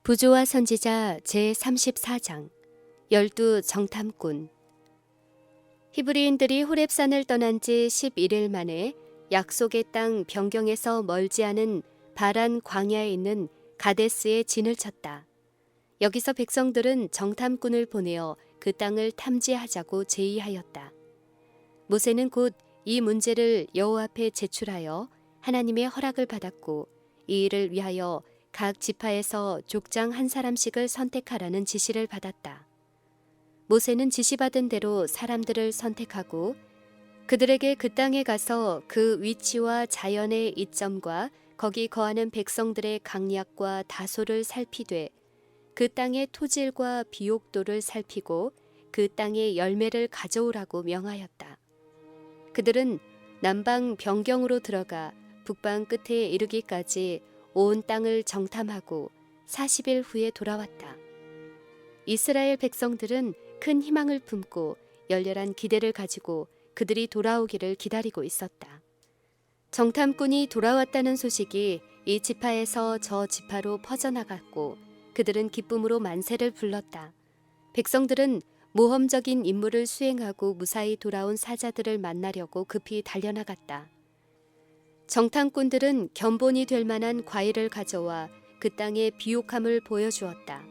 부조와 선지자 제34장 열두 정탐꾼. 히브리인들이 호렙산을 떠난 지 11일 만에 약속의 땅 변경에서 멀지 않은 바란 광야에 있는 가데스에 진을 쳤다. 여기서 백성들은 정탐꾼을 보내어 그 땅을 탐지하자고 제의하였다. 모세는 곧 이 문제를 여호와 앞에 제출하여 하나님의 허락을 받았고, 이 일을 위하여 각 지파에서 족장 한 사람씩을 선택하라는 지시를 받았다. 모세는 지시받은 대로 사람들을 선택하고 그들에게 그 땅에 가서 그 위치와 자연의 이점과 거기 거하는 백성들의 강약과 다소를 살피되 그 땅의 토질과 비옥도를 살피고 그 땅의 열매를 가져오라고 명하였다. 그들은 남방 변경으로 들어가 북방 끝에 이르기까지 온 땅을 정탐하고 40일 후에 돌아왔다. 이스라엘 백성들은 큰 희망을 품고 열렬한 기대를 가지고 그들이 돌아오기를 기다리고 있었다. 정탐꾼이 돌아왔다는 소식이 이 지파에서 저 지파로 퍼져나갔고 그들은 기쁨으로 만세를 불렀다. 백성들은 모험적인 임무를 수행하고 무사히 돌아온 사자들을 만나려고 급히 달려나갔다. 정탐꾼들은 견본이 될 만한 과일을 가져와 그 땅의 비옥함을 보여주었다.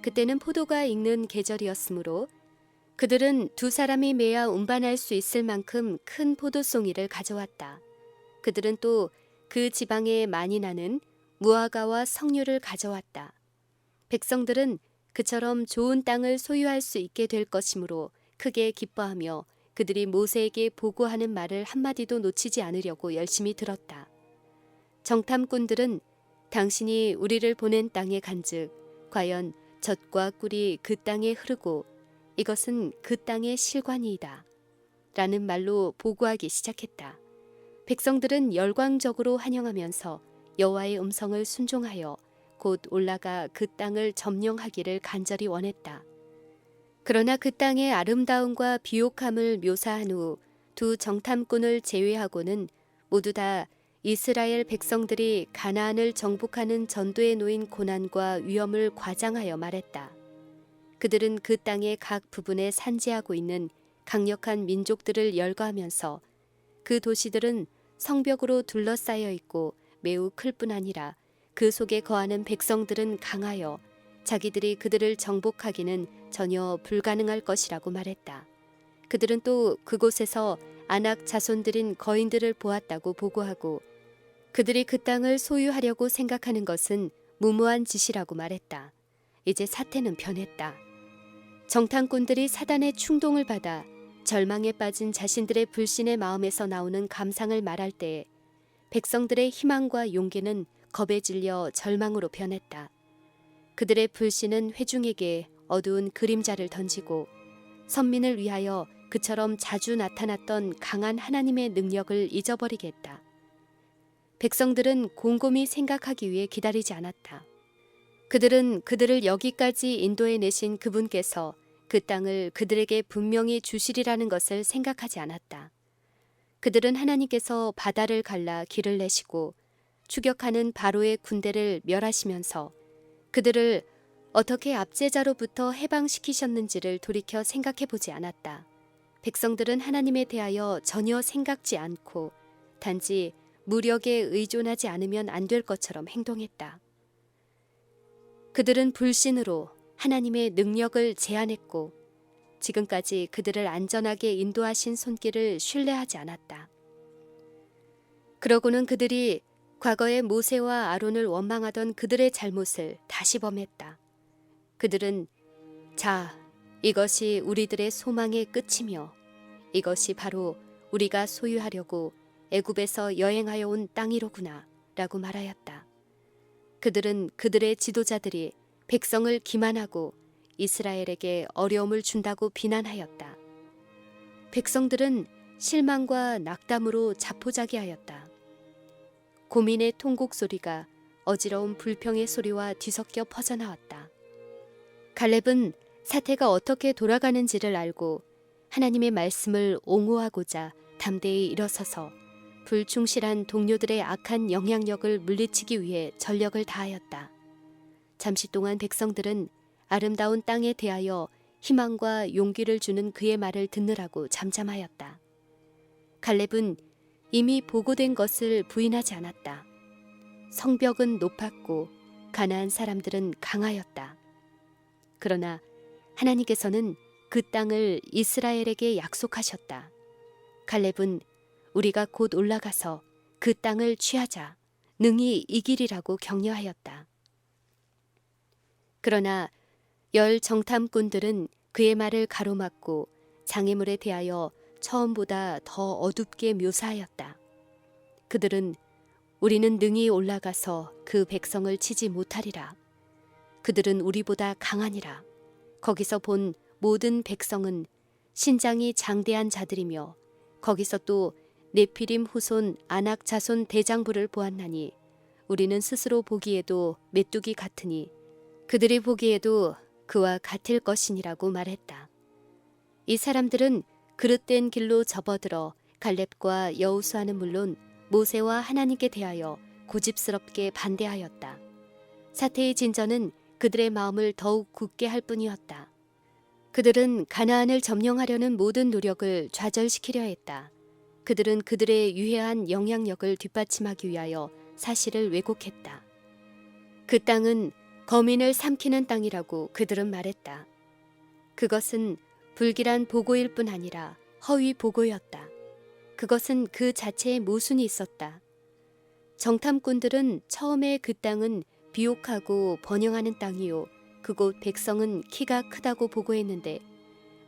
그때는 포도가 익는 계절이었으므로 그들은 두 사람이 매야 운반할 수 있을 만큼 큰 포도송이를 가져왔다. 그들은 또 그 지방에 많이 나는 무화과와 석류를 가져왔다. 백성들은 그처럼 좋은 땅을 소유할 수 있게 될 것이므로 크게 기뻐하며 그들이 모세에게 보고하는 말을 한마디도 놓치지 않으려고 열심히 들었다. 정탐꾼들은 당신이 우리를 보낸 땅에 간즉 과연 젖과 꿀이 그 땅에 흐르고 이것은 그 땅의 실관이이다 라는 말로 보고하기 시작했다. 백성들은 열광적으로 환영하면서 여호와의 음성을 순종하여 곧 올라가 그 땅을 점령하기를 간절히 원했다. 그러나 그 땅의 아름다움과 비옥함을 묘사한 후 두 정탐꾼을 제외하고는 모두 다 이스라엘 백성들이 가나안을 정복하는 전도에 놓인 고난과 위험을 과장하여 말했다. 그들은 그 땅의 각 부분에 산지하고 있는 강력한 민족들을 열거하면서 그 도시들은 성벽으로 둘러싸여 있고 매우 클 뿐 아니라 그 속에 거하는 백성들은 강하여 자기들이 그들을 정복하기는 전혀 불가능할 것이라고 말했다. 그들은 또 그곳에서 아낙 자손들인 거인들을 보았다고 보고하고 그들이 그 땅을 소유하려고 생각하는 것은 무모한 짓이라고 말했다. 이제 사태는 변했다. 정탐꾼들이 사단의 충동을 받아 절망에 빠진 자신들의 불신의 마음에서 나오는 감상을 말할 때에 백성들의 희망과 용기는 겁에 질려 절망으로 변했다. 그들의 불신은 회중에게 어두운 그림자를 던지고 선민을 위하여 그처럼 자주 나타났던 강한 하나님의 능력을 잊어버리게 했다. 백성들은 곰곰이 생각하기 위해 기다리지 않았다. 그들은 그들을 여기까지 인도해 내신 그분께서 그 땅을 그들에게 분명히 주시리라는 것을 생각하지 않았다. 그들은 하나님께서 바다를 갈라 길을 내시고 추격하는 바로의 군대를 멸하시면서 그들을 어떻게 압제자로부터 해방시키셨는지를 돌이켜 생각해 보지 않았다. 백성들은 하나님에 대하여 전혀 생각지 않고 단지 무력에 의존하지 않으면 안 될 것처럼 행동했다. 그들은 불신으로 하나님의 능력을 제한했고 지금까지 그들을 안전하게 인도하신 손길을 신뢰하지 않았다. 그러고는 그들이 과거에 모세와 아론을 원망하던 그들의 잘못을 다시 범했다. 그들은 자, 이것이 우리들의 소망의 끝이며 이것이 바로 우리가 소유하려고 애굽에서 여행하여 온 땅이로구나 라고 말하였다. 그들은 그들의 지도자들이 백성을 기만하고 이스라엘에게 어려움을 준다고 비난하였다. 백성들은 실망과 낙담으로 자포자기하였다. 고민의 통곡 소리가 어지러운 불평의 소리와 뒤섞여 퍼져나왔다. 갈렙은 사태가 어떻게 돌아가는지를 알고 하나님의 말씀을 옹호하고자 담대히 일어서서 불충실한 동료들의 악한 영향력을 물리치기 위해 전력을 다하였다. 잠시 동안 백성들은 아름다운 땅에 대하여 희망과 용기를 주는 그의 말을 듣느라고 잠잠하였다. 갈렙은 이미 보고된 것을 부인하지 않았다. 성벽은 높았고 가나안 사람들은 강하였다. 그러나 하나님께서는 그 땅을 이스라엘에게 약속하셨다. 갈렙은 우리가 곧 올라가서 그 땅을 취하자 능히 이기리라고 격려하였다. 그러나 열 정탐꾼들은 그의 말을 가로막고 장애물에 대하여 처음보다 더 어둡게 묘사하였다. 그들은 우리는 능히 올라가서 그 백성을 치지 못하리라. 그들은 우리보다 강하니라. 거기서 본 모든 백성은 신장이 장대한 자들이며 거기서 또 네피림 후손 아낙 자손 대장부를 보았나니 우리는 스스로 보기에도 메뚜기 같으니 그들이 보기에도 그와 같을 것이니라고 말했다. 이 사람들은 그릇된 길로 접어들어 갈렙과 여호수아는 물론 모세와 하나님께 대하여 고집스럽게 반대하였다. 사태의 진전은 그들의 마음을 더욱 굳게 할 뿐이었다. 그들은 가나안을 점령하려는 모든 노력을 좌절시키려 했다. 그들은 그들의 유해한 영향력을 뒷받침하기 위하여 사실을 왜곡했다. 그 땅은 거민을 삼키는 땅이라고 그들은 말했다. 그것은 불길한 보고일 뿐 아니라 허위 보고였다. 그것은 그 자체에 모순이 있었다. 정탐꾼들은 처음에 그 땅은 비옥하고 번영하는 땅이요 그곳 백성은 키가 크다고 보고했는데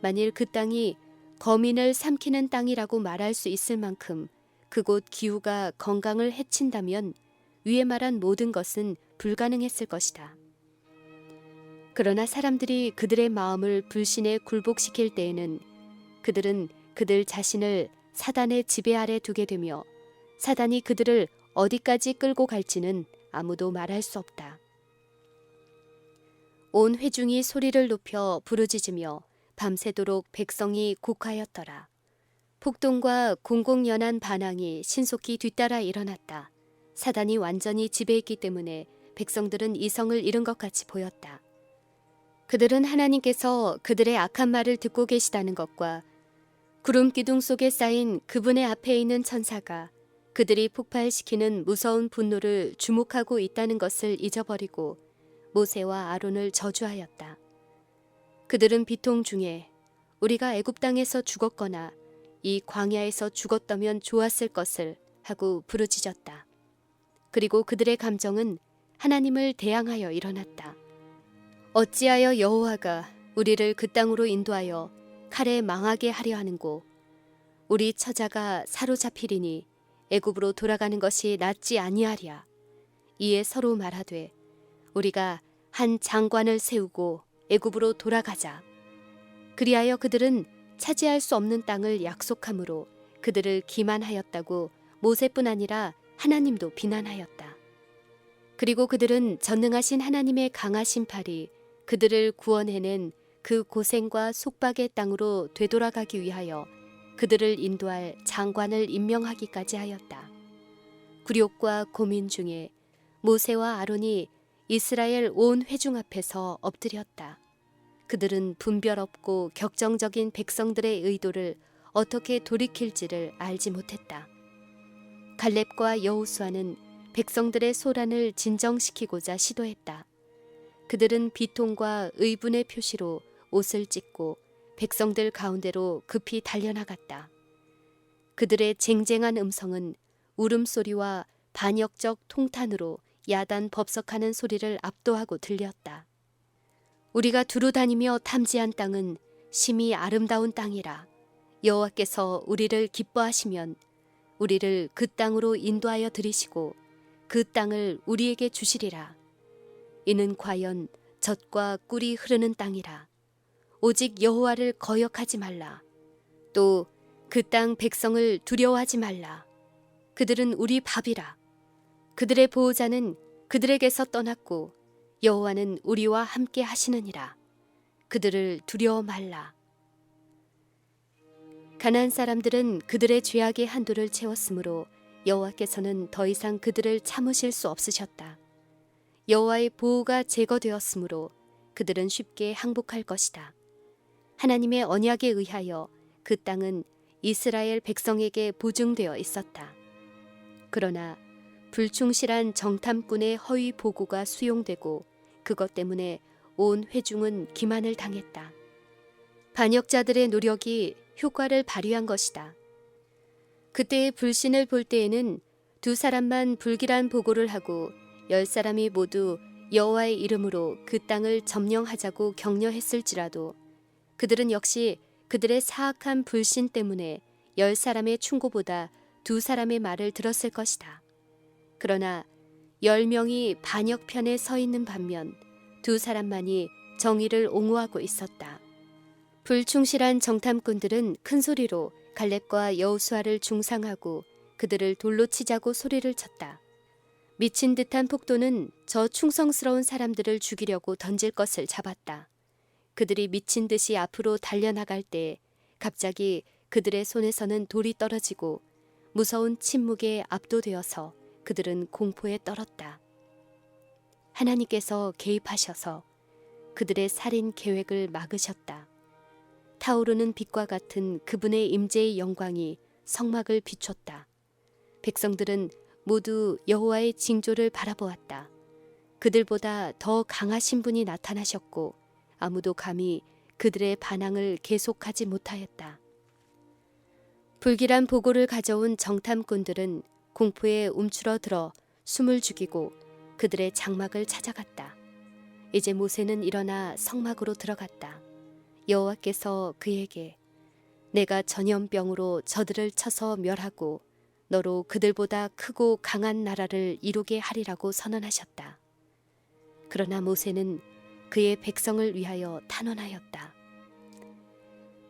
만일 그 땅이 거민을 삼키는 땅이라고 말할 수 있을 만큼 그곳 기후가 건강을 해친다면 위에 말한 모든 것은 불가능했을 것이다. 그러나 사람들이 그들의 마음을 불신에 굴복시킬 때에는 그들은 그들 자신을 사단의 지배 아래 두게 되며 사단이 그들을 어디까지 끌고 갈지는 아무도 말할 수 없다. 온 회중이 소리를 높여 부르짖으며 밤새도록 백성이 곡하였더라. 폭동과 공공연한 반항이 신속히 뒤따라 일어났다. 사단이 완전히 지배했기 때문에 백성들은 이성을 잃은 것 같이 보였다. 그들은 하나님께서 그들의 악한 말을 듣고 계시다는 것과 구름 기둥 속에 쌓인 그분의 앞에 있는 천사가 그들이 폭발시키는 무서운 분노를 주목하고 있다는 것을 잊어버리고 모세와 아론을 저주하였다. 그들은 비통 중에 우리가 애굽 땅에서 죽었거나 이 광야에서 죽었다면 좋았을 것을 하고 부르짖었다. 그리고 그들의 감정은 하나님을 대항하여 일어났다. 어찌하여 여호와가 우리를 그 땅으로 인도하여 칼에 망하게 하려 하는고 우리 처자가 사로잡히리니 애굽으로 돌아가는 것이 낫지 아니하랴. 이에 서로 말하되 우리가 한 장관을 세우고 애굽으로 돌아가자. 그리하여 그들은 차지할 수 없는 땅을 약속함으로 그들을 기만하였다고 모세뿐 아니라 하나님도 비난하였다. 그리고 그들은 전능하신 하나님의 강하신 팔이 그들을 구원해낸 그 고생과 속박의 땅으로 되돌아가기 위하여 그들을 인도할 장관을 임명하기까지 하였다. 굴욕과 고민 중에 모세와 아론이 이스라엘 온 회중 앞에서 엎드렸다. 그들은 분별 없고 격정적인 백성들의 의도를 어떻게 돌이킬지를 알지 못했다. 갈렙과 여호수아는 백성들의 소란을 진정시키고자 시도했다. 그들은 비통과 의분의 표시로 옷을 찢고 백성들 가운데로 급히 달려나갔다. 그들의 쟁쟁한 음성은 울음소리와 반역적 통탄으로 야단 법석하는 소리를 압도하고 들렸다. 우리가 두루 다니며 탐지한 땅은 심히 아름다운 땅이라. 여호와께서 우리를 기뻐하시면 우리를 그 땅으로 인도하여 들이시고 그 땅을 우리에게 주시리라. 이는 과연 젖과 꿀이 흐르는 땅이라. 오직 여호와를 거역하지 말라. 또 그 땅 백성을 두려워하지 말라. 그들은 우리 밥이라. 그들의 보호자는 그들에게서 떠났고 여호와는 우리와 함께 하시느니라. 그들을 두려워 말라. 가나안 사람들은 그들의 죄악의 한도를 채웠으므로 여호와께서는 더 이상 그들을 참으실 수 없으셨다. 여호와의 보호가 제거되었으므로 그들은 쉽게 항복할 것이다. 하나님의 언약에 의하여 그 땅은 이스라엘 백성에게 보증되어 있었다. 그러나 불충실한 정탐꾼의 허위 보고가 수용되고 그것 때문에 온 회중은 기만을 당했다. 반역자들의 노력이 효과를 발휘한 것이다. 그때의 불신을 볼 때에는 두 사람만 불길한 보고를 하고 10사람이 모두 여호와의 이름으로 그 땅을 점령하자고 격려했을지라도 그들은 역시 그들의 사악한 불신 때문에 10사람의 충고보다 두 사람의 말을 들었을 것이다. 그러나 10명이 반역편에 서 있는 반면 두 사람만이 정의를 옹호하고 있었다. 불충실한 정탐꾼들은 큰 소리로 갈렙과 여호수아를 중상하고 그들을 돌로 치자고 소리를 쳤다. 미친 듯한 폭도는 저 충성스러운 사람들을 죽이려고 던질 것을 잡았다. 그들이 미친 듯이 앞으로 달려나갈 때 갑자기 그들의 손에서는 돌이 떨어지고 무서운 침묵에 압도되어서 그들은 공포에 떨었다. 하나님께서 개입하셔서 그들의 살인 계획을 막으셨다. 타오르는 빛과 같은 그분의 임재의 영광이 성막을 비췄다. 백성들은 모두 여호와의 징조를 바라보았다. 그들보다 더 강하신 분이 나타나셨고 아무도 감히 그들의 반항을 계속하지 못하였다. 불길한 보고를 가져온 정탐꾼들은 공포에 움츠러들어 숨을 죽이고 그들의 장막을 찾아갔다. 이제 모세는 일어나 성막으로 들어갔다. 여호와께서 그에게 내가 전염병으로 저들을 쳐서 멸하고 너로 그들보다 크고 강한 나라를 이루게 하리라고 선언하셨다. 그러나 모세는 그의 백성을 위하여 탄원하였다.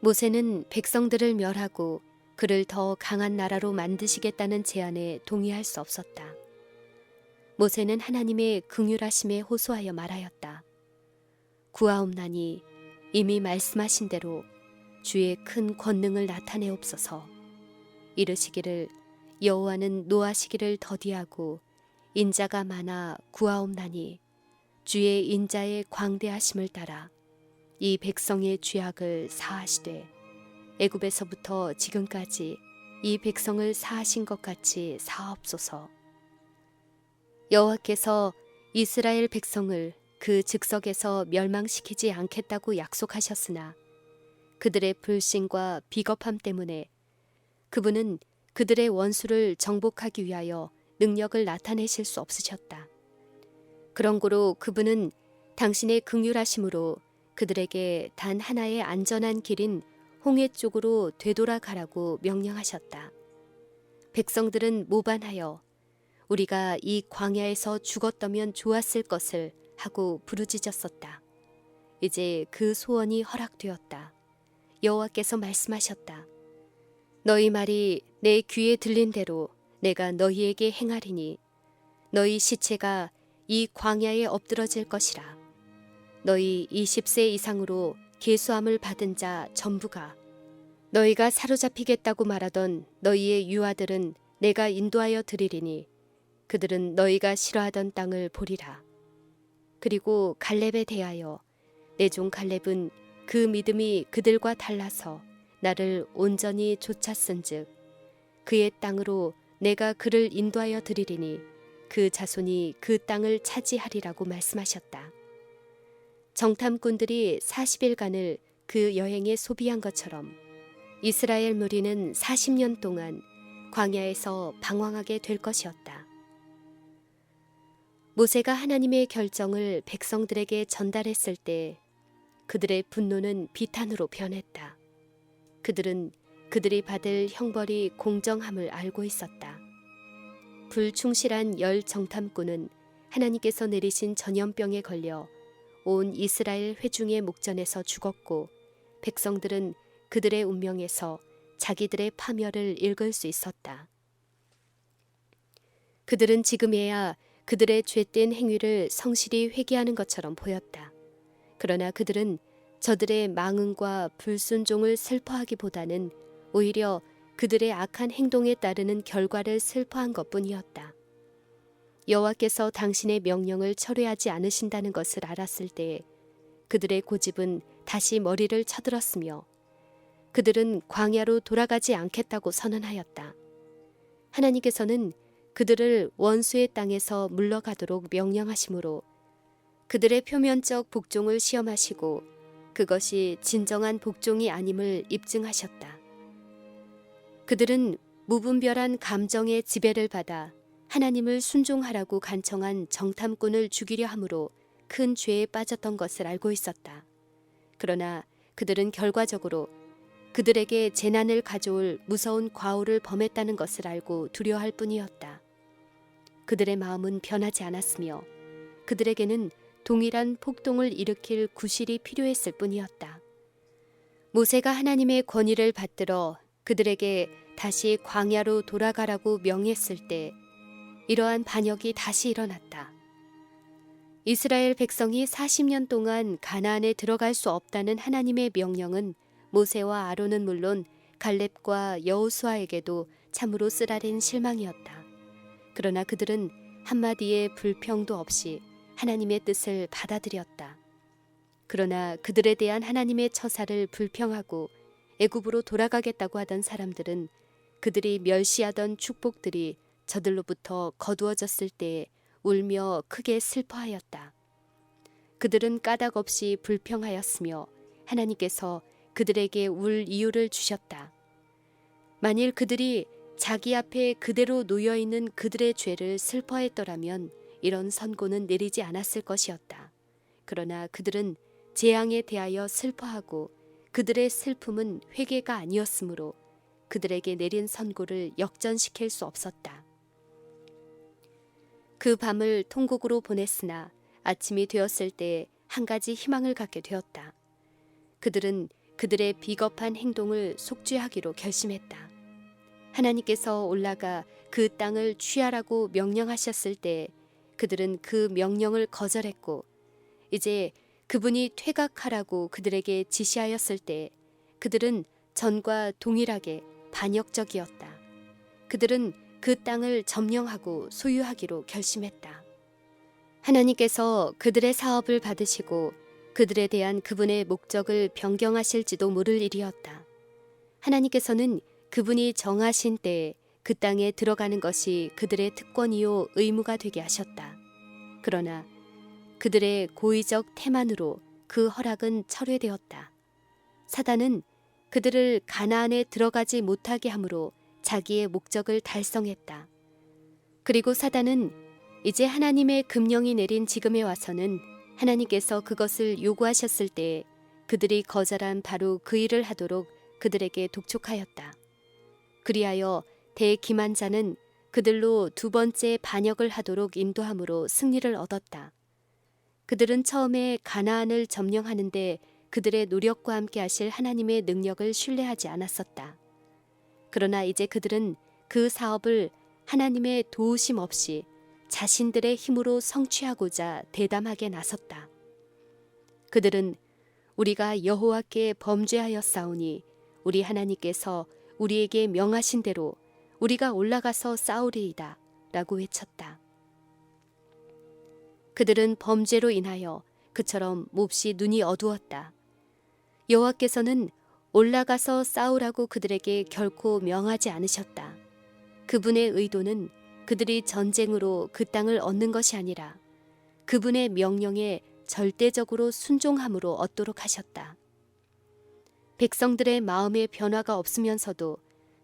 모세는 백성들을 멸하고 그를 더 강한 나라로 만드시겠다는 제안에 동의할 수 없었다. 모세는 하나님의 긍휼하심에 호소하여 말하였다. 구하옵나니 이미 말씀하신 대로 주의 큰 권능을 나타내옵소서. 이르시기를 여호와는 노하시기를 더디하고 인자가 많아 구하옵나니 주의 인자의 광대하심을 따라 이 백성의 죄악을 사하시되 애굽에서부터 지금까지 이 백성을 사하신 것 같이 사옵소서. 여호와께서 이스라엘 백성을 그 즉석에서 멸망시키지 않겠다고 약속하셨으나 그들의 불신과 비겁함 때문에 그분은 그들의 원수를 정복하기 위하여 능력을 나타내실 수 없으셨다. 그런 고로 그분은 당신의 긍휼하심으로 그들에게 단 하나의 안전한 길인 홍해 쪽으로 되돌아가라고 명령하셨다. 백성들은 모반하여 우리가 이 광야에서 죽었다면 좋았을 것을 하고 부르짖었었다. 이제 그 소원이 허락되었다. 여호와께서 말씀하셨다. 너희 말이 내 귀에 들린 대로 내가 너희에게 행하리니 너희 시체가 이 광야에 엎드러질 것이라. 너희 20세 이상으로 계수함을 받은 자 전부가 너희가 사로잡히겠다고 말하던 너희의 유아들은 내가 인도하여 드리리니 그들은 너희가 싫어하던 땅을 보리라. 그리고 갈렙에 대하여 내 종 갈렙은 그 믿음이 그들과 달라서 나를 온전히 쫓았은즉 그의 땅으로 내가 그를 인도하여 드리리니 그 자손이 그 땅을 차지하리라고 말씀하셨다. 정탐꾼들이 40일간을 그 여행에 소비한 것처럼 이스라엘 무리는 40년 동안 광야에서 방황하게 될 것이었다. 모세가 하나님의 결정을 백성들에게 전달했을 때 그들의 분노는 비탄으로 변했다. 그들은 그들이 받을 형벌이 공정함을 알고 있었다. 불충실한 열 정탐꾼은 하나님께서 내리신 전염병에 걸려 온 이스라엘 회중의 목전에서 죽었고 백성들은 그들의 운명에서 자기들의 파멸을 읽을 수 있었다. 그들은 지금에야 그들의 죄된 행위를 성실히 회개하는 것처럼 보였다. 그러나 그들은 저들의 망응과 불순종을 슬퍼하기보다는 오히려 그들의 악한 행동에 따르는 결과를 슬퍼한 것뿐이었다. 여호와께서 당신의 명령을 철회하지 않으신다는 것을 알았을 때 그들의 고집은 다시 머리를 쳐들었으며 그들은 광야로 돌아가지 않겠다고 선언하였다. 하나님께서는 그들을 원수의 땅에서 물러가도록 명령하심으로 그들의 표면적 복종을 시험하시고 그것이 진정한 복종이 아님을 입증하셨다. 그들은 무분별한 감정의 지배를 받아 하나님을 순종하라고 간청한 정탐꾼을 죽이려 함으로 큰 죄에 빠졌던 것을 알고 있었다. 그러나 그들은 결과적으로 그들에게 재난을 가져올 무서운 과오를 범했다는 것을 알고 두려워할 뿐이었다. 그들의 마음은 변하지 않았으며 그들에게는 동일한 폭동을 일으킬 구실이 필요했을 뿐이었다. 모세가 하나님의 권위를 받들어 그들에게 다시 광야로 돌아가라고 명했을 때 이러한 반역이 다시 일어났다. 이스라엘 백성이 40년 동안 가나안에 들어갈 수 없다는 하나님의 명령은 모세와 아론은 물론 갈렙과 여호수아에게도 참으로 쓰라린 실망이었다. 그러나 그들은 한마디의 불평도 없이 하나님의 뜻을 받아들였다. 그러나 그들에 대한 하나님의 처사를 불평하고 애굽으로 돌아가겠다고 하던 사람들은 그들이 멸시하던 축복들이 저들로부터 거두어졌을 때에 울며 크게 슬퍼하였다. 그들은 까닭 없이 불평하였으며 하나님께서 그들에게 울 이유를 주셨다. 만일 그들이 자기 앞에 그대로 놓여있는 그들의 죄를 슬퍼했더라면 이런 선고는 내리지 않았을 것이었다. 그러나 그들은 재앙에 대하여 슬퍼하고 그들의 슬픔은 회개가 아니었으므로 그들에게 내린 선고를 역전시킬 수 없었다. 그 밤을 통곡으로 보냈으나 아침이 되었을 때 한 가지 희망을 갖게 되었다. 그들은 그들의 비겁한 행동을 속죄하기로 결심했다. 하나님께서 올라가 그 땅을 취하라고 명령하셨을 때 그들은 그 명령을 거절했고 이제 그분이 퇴각하라고 그들에게 지시하였을 때 그들은 전과 동일하게 반역적이었다. 그들은 그 땅을 점령하고 소유하기로 결심했다. 하나님께서 그들의 사업을 받으시고 그들에 대한 그분의 목적을 변경하실지도 모를 일이었다. 하나님께서는 그분이 정하신 때에 그 땅에 들어가는 것이 그들의 특권이요 의무가 되게 하셨다. 그러나 그들의 고의적 태만으로 그 허락은 철회되었다. 사단은 그들을 가나안에 들어가지 못하게 함으로 자기의 목적을 달성했다. 그리고 사단은 이제 하나님의 금령이 내린 지금에 와서는 하나님께서 그것을 요구하셨을 때에 그들이 거절한 바로 그 일을 하도록 그들에게 독촉하였다. 그리하여 대기만자는 그들로 두 번째 반역을 하도록 인도함으로 승리를 얻었다. 그들은 처음에 가나안을 점령하는데 그들의 노력과 함께 하실 하나님의 능력을 신뢰하지 않았었다. 그러나 이제 그들은 그 사업을 하나님의 도우심 없이 자신들의 힘으로 성취하고자 대담하게 나섰다. 그들은 우리가 여호와께 범죄하였사오니 우리 하나님께서 우리에게 명하신 대로 우리가 올라가서 싸우리이다 라고 외쳤다. 그들은 범죄로 인하여 그처럼 몹시 눈이 어두웠다. 여호와께서는 올라가서 싸우라고 그들에게 결코 명하지 않으셨다. 그분의 의도는 그들이 전쟁으로 그 땅을 얻는 것이 아니라 그분의 명령에 절대적으로 순종함으로 얻도록 하셨다. 백성들의 마음의 변화가 없으면서도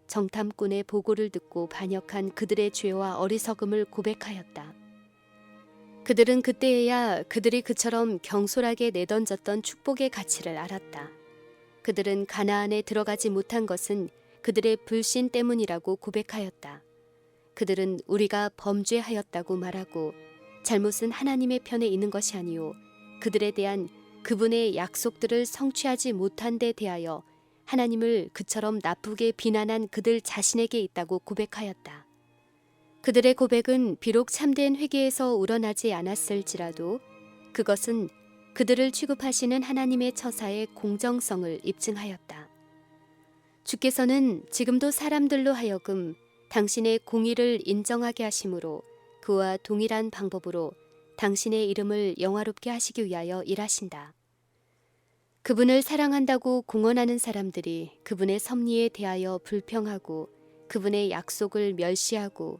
정탐꾼의 보고를 듣고 반역한 그들의 죄와 어리석음을 고백하였다. 그들은 그때에야 그들이 그처럼 경솔하게 내던졌던 축복의 가치를 알았다. 그들은 가나안에 들어가지 못한 것은 그들의 불신 때문이라고 고백하였다. 그들은 우리가 범죄하였다고 말하고 잘못은 하나님의 편에 있는 것이 아니요 그들에 대한 그분의 약속들을 성취하지 못한 데 대하여 하나님을 그처럼 나쁘게 비난한 그들 자신에게 있다고 고백하였다. 그들의 고백은 비록 참된 회개에서 우러나지 않았을지라도 그것은 그들을 취급하시는 하나님의 처사의 공정성을 입증하였다. 주께서는 지금도 사람들로 하여금 당신의 공의를 인정하게 하심으로 그와 동일한 방법으로 당신의 이름을 영화롭게 하시기 위하여 일하신다. 그분을 사랑한다고 공언하는 사람들이 그분의 섭리에 대하여 불평하고 그분의 약속을 멸시하고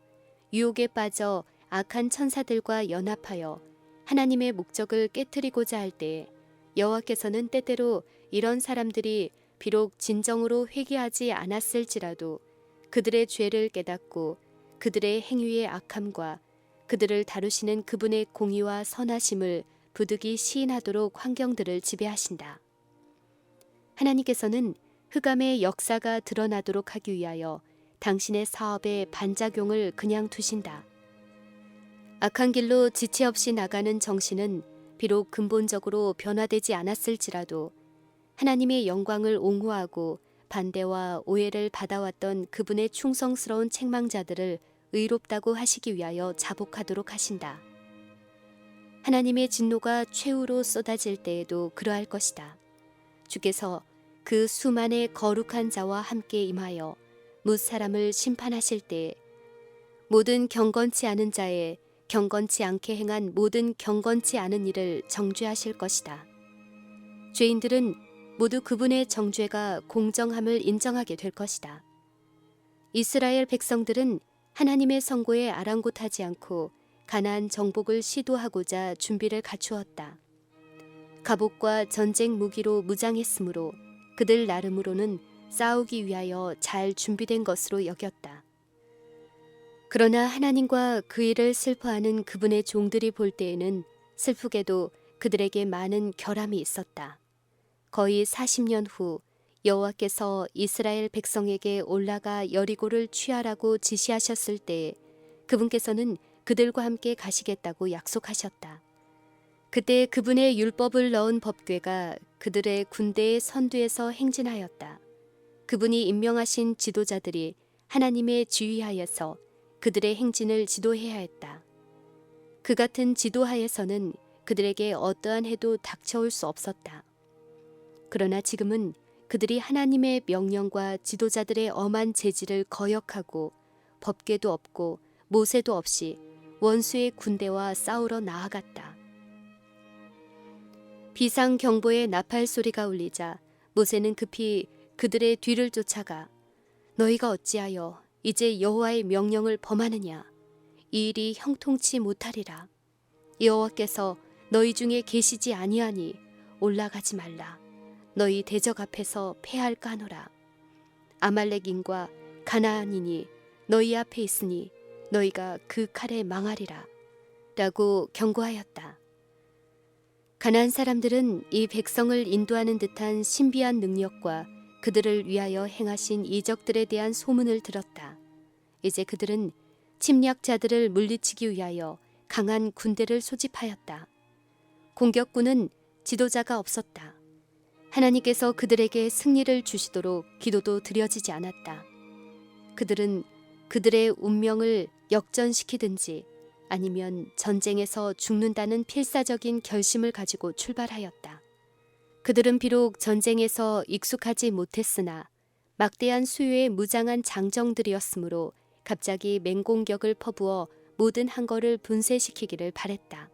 유혹에 빠져 악한 천사들과 연합하여 하나님의 목적을 깨트리고자 할 때에 여호와께서는 때때로 이런 사람들이 비록 진정으로 회개하지 않았을지라도 그들의 죄를 깨닫고 그들의 행위의 악함과 그들을 다루시는 그분의 공의와 선하심을 부득이 시인하도록 환경들을 지배하신다. 하나님께서는 흑암의 역사가 드러나도록 하기 위하여 당신의 사업에 반작용을 그냥 두신다. 악한 길로 지체 없이 나가는 정신은 비록 근본적으로 변화되지 않았을지라도 하나님의 영광을 옹호하고 반대와 오해를 받아왔던 그분의 충성스러운 책망자들을 의롭다고 하시기 위하여 자복하도록 하신다. 하나님의 진노가 최후로 쏟아질 때에도 그러할 것이다. 주께서 그 수만의 거룩한 자와 함께 임하여 뭇 사람을 심판하실 때에 모든 경건치 않은 자의 경건치 않게 행한 모든 경건치 않은 일을 정죄하실 것이다. 죄인들은 모두 그분의 정죄가 공정함을 인정하게 될 것이다. 이스라엘 백성들은 하나님의 선고에 아랑곳하지 않고 가나안 정복을 시도하고자 준비를 갖추었다. 갑옷과 전쟁 무기로 무장했으므로 그들 나름으로는 싸우기 위하여 잘 준비된 것으로 여겼다. 그러나 하나님과 그 일을 슬퍼하는 그분의 종들이 볼 때에는 슬프게도 그들에게 많은 결함이 있었다. 거의 40년 후 여호와께서 이스라엘 백성에게 올라가 여리고를 취하라고 지시하셨을 때에 그분께서는 그들과 함께 가시겠다고 약속하셨다. 그때 그분의 율법을 넣은 법궤가 그들의 군대의 선두에서 행진하였다. 그분이 임명하신 지도자들이 하나님의 지휘하에서 그들의 행진을 지도해야 했다. 그 같은 지도하에서는 그들에게 어떠한 해도 닥쳐올 수 없었다. 그러나 지금은 그들이 하나님의 명령과 지도자들의 엄한 제지를 거역하고 법궤도 없고 모세도 없이 원수의 군대와 싸우러 나아갔다. 비상경보의 나팔 소리가 울리자 모세는 급히 그들의 뒤를 쫓아가 너희가 어찌하여 이제 여호와의 명령을 범하느냐? 이 일이 형통치 못하리라. 여호와께서 너희 중에 계시지 아니하니 올라가지 말라. 너희 대적 앞에서 패할까 하노라. 아말렉인과 가나안인이 너희 앞에 있으니 너희가 그 칼에 망하리라. 라고 경고하였다. 가나안 사람들은 이 백성을 인도하는 듯한 신비한 능력과 그들을 위하여 행하신 이적들에 대한 소문을 들었다. 이제 그들은 침략자들을 물리치기 위하여 강한 군대를 소집하였다. 공격군은 지도자가 없었다. 하나님께서 그들에게 승리를 주시도록 기도도 드려지지 않았다. 그들은 그들의 운명을 역전시키든지 아니면 전쟁에서 죽는다는 필사적인 결심을 가지고 출발하였다. 그들은 비록 전쟁에서 익숙하지 못했으나 막대한 수요의 무장한 장정들이었으므로 갑자기 맹공격을 퍼부어 모든 한거를 분쇄시키기를 바랬다.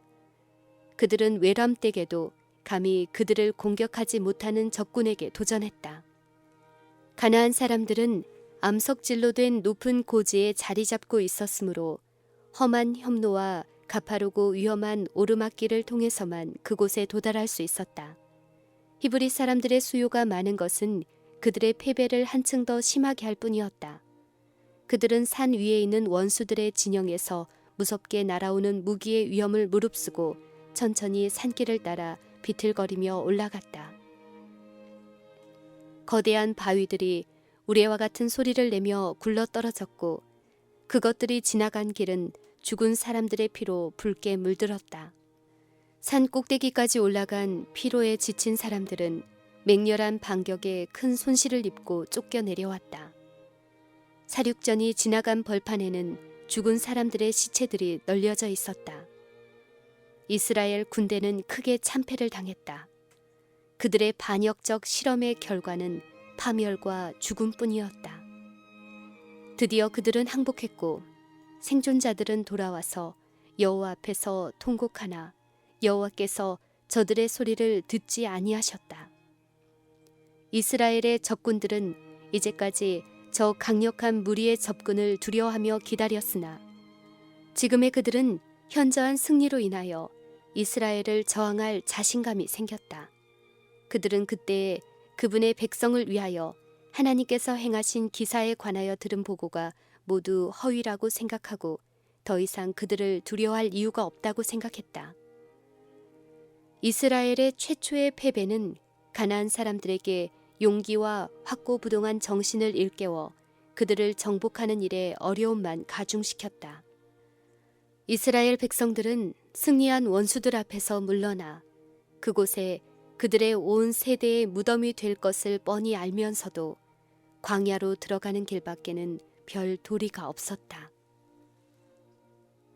그들은 외람되게도 감히 그들을 공격하지 못하는 적군에게 도전했다. 가나안 사람들은 암석질로 된 높은 고지에 자리 잡고 있었으므로 험한 협로와 가파르고 위험한 오르막길을 통해서만 그곳에 도달할 수 있었다. 히브리 사람들의 수요가 많은 것은 그들의 패배를 한층 더 심하게 할 뿐이었다. 그들은 산 위에 있는 원수들의 진영에서 무섭게 날아오는 무기의 위험을 무릅쓰고 천천히 산길을 따라 비틀거리며 올라갔다. 거대한 바위들이 우레와 같은 소리를 내며 굴러떨어졌고 그것들이 지나간 길은 죽은 사람들의 피로 붉게 물들었다. 산 꼭대기까지 올라간 피로에 지친 사람들은 맹렬한 반격에 큰 손실을 입고 쫓겨 내려왔다. 사륙전이 지나간 벌판에는 죽은 사람들의 시체들이 널려져 있었다. 이스라엘 군대는 크게 참패를 당했다. 그들의 반역적 실험의 결과는 파멸과 죽음뿐이었다. 드디어 그들은 항복했고 생존자들은 돌아와서 여호와 앞에서 통곡하나 여호와께서 저들의 소리를 듣지 아니하셨다. 이스라엘의 적군들은 이제까지 저 강력한 무리의 접근을 두려워하며 기다렸으나 지금의 그들은 현저한 승리로 인하여 이스라엘을 저항할 자신감이 생겼다. 그들은 그때에 그분의 백성을 위하여 하나님께서 행하신 기사에 관하여 들은 보고가 모두 허위라고 생각하고 더 이상 그들을 두려워할 이유가 없다고 생각했다. 이스라엘의 최초의 패배는 가나안 사람들에게 용기와 확고부동한 정신을 일깨워 그들을 정복하는 일에 어려움만 가중시켰다. 이스라엘 백성들은 승리한 원수들 앞에서 물러나 그곳에 그들의 온 세대의 무덤이 될 것을 뻔히 알면서도 광야로 들어가는 길밖에는 별 도리가 없었다.